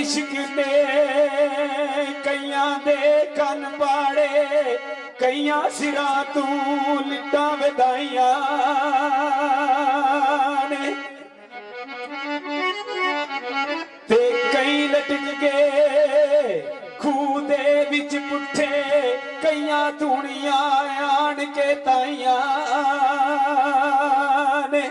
इश्क ने कईयां दे कन पाड़े, कईयां सिरा तू लिट्टां वधाइयां ने, ते कई लटक गए खूह दे विच पुट्ठे, कईयां धूणियां आण के ताइयां ने,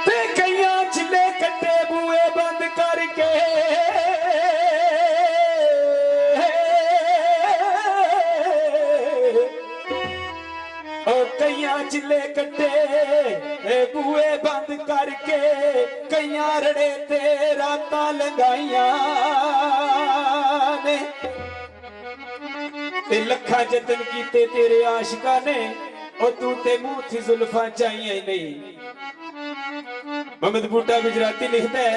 ते कईयां चिल्ले कट्टे बूए बंद करके, कईयां चिल्ले कट्टे बूए बंद करके, कईयां रड़े ते रातां लगाइयां ने, ते लखा जतन कीते तेरे आशिका ने, और तू ते मुंह थी जुल्फां चाहिए नहीं। मोहम्मद बूटा गुजराती लिखता है,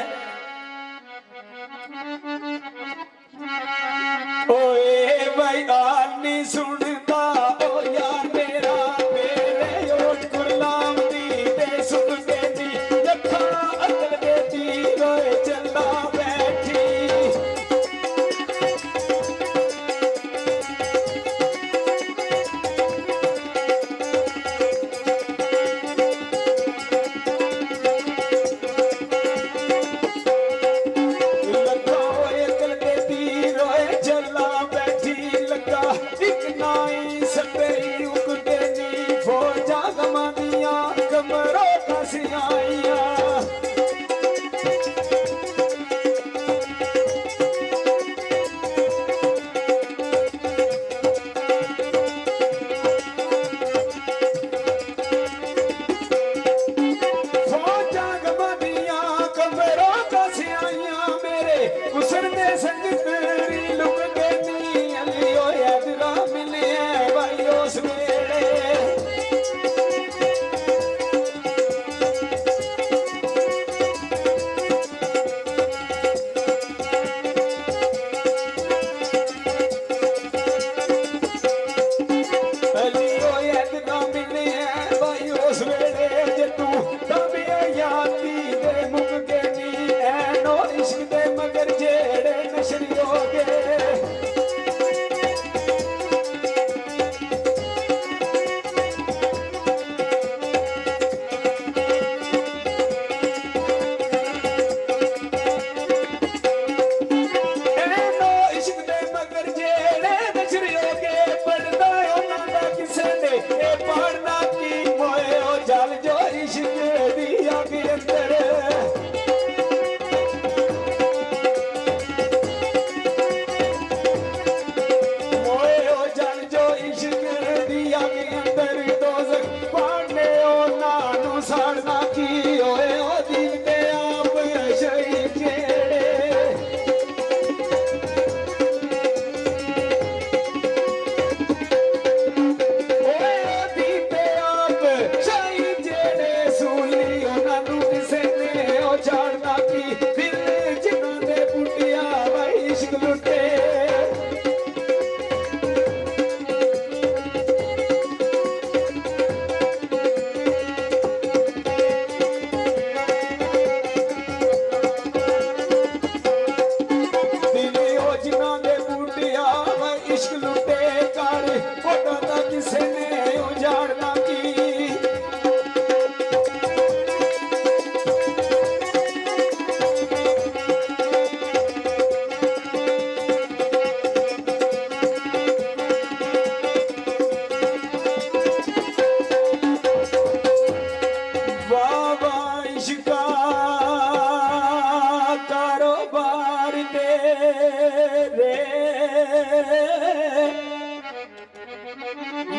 ओए भाई आल नहीं सुनता ओ यार मेरा, मेरे ओठ गुलाम दी दे सुन के दी, लखा अकल दे दी रोए चला बैठी।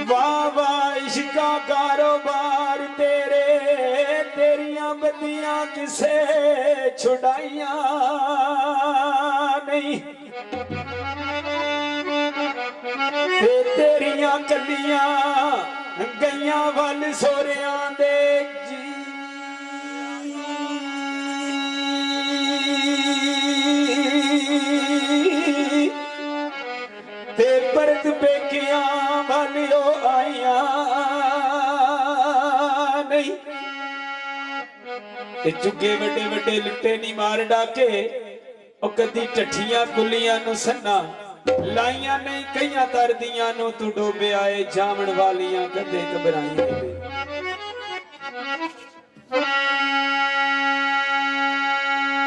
वाह वाह इश्का कारोबार तेरे, तेरिया बदियां किसे छुड़ाइया नहीं, तेरिया कलियां गईयां वल सोरियां दे जी, ते परत पेकिया वालियो आइया नहीं, ते चुगे वड्डे वड्डे लिट्टे नी मार डाके ओ कदी टठियां कुलियां नु सन्ना लाइयां नहीं कईयां तरदियां नु तू डोबे आए जामण वालियां कदे घबराइयां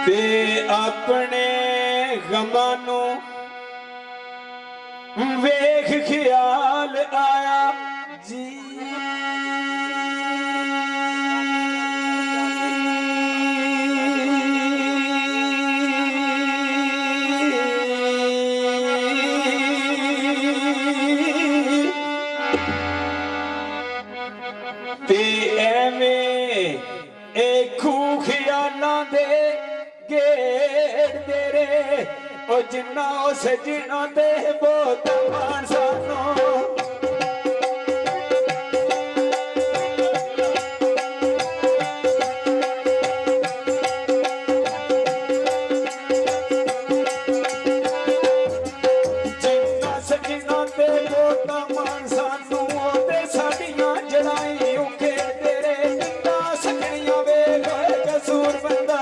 ते अपने गमां नु वेख ख्याल आया जी ते एवें खू ख्यालां दे गेड़ तेरे ओ जिन्ना ओ सजना ते बहुत मान सानू जिन्ना सजना ते बहुत मान सानू ते साडियां जड़ाई उखे तेरे जिन्ना सकनियां वे कसूर बंदा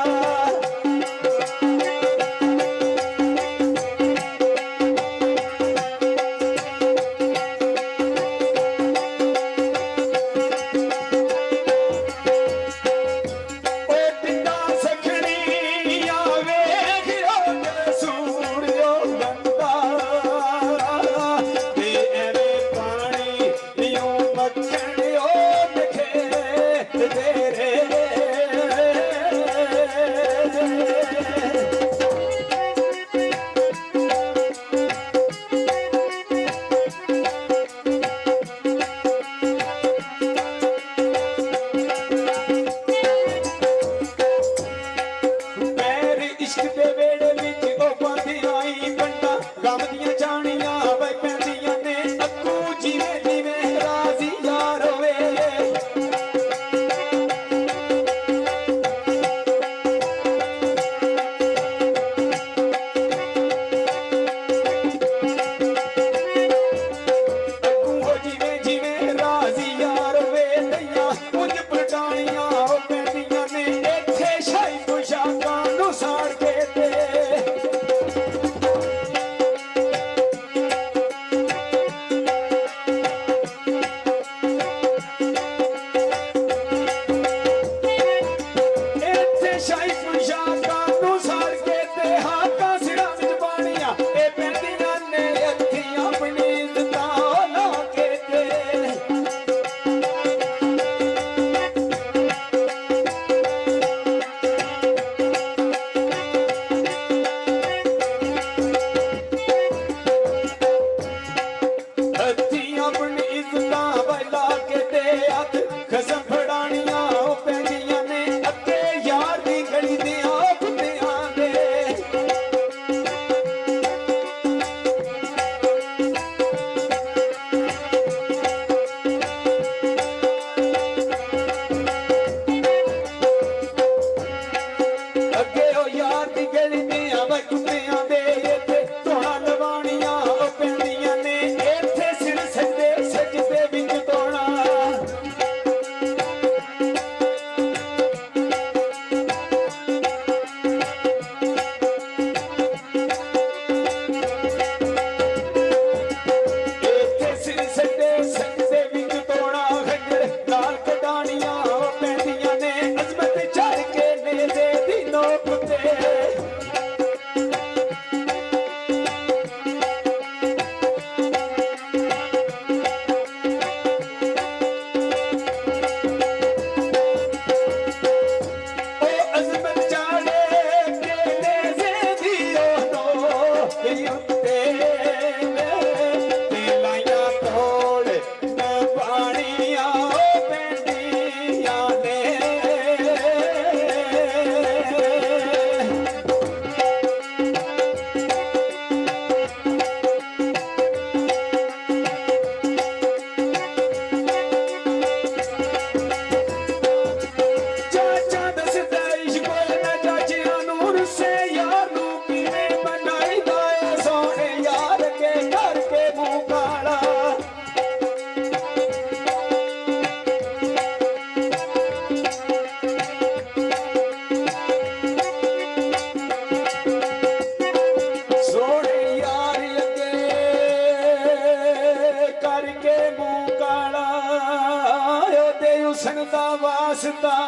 वास्ता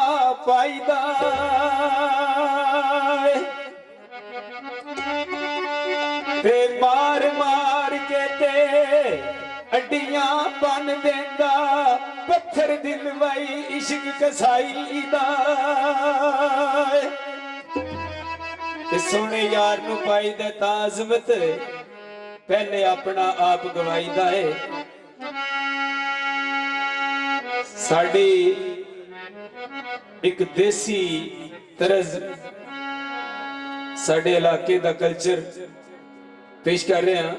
पाईदा ते मार मार के ते अड्डियां बन देंदा पत्थर दिल वही इश्क कसाई दा सोने यार नू पाई दे ताजमत पहले अपना आप गवाईदा है साड़ी एक देसी तरज साडे इलाके दा कल्चर पेश कर रहे हैं।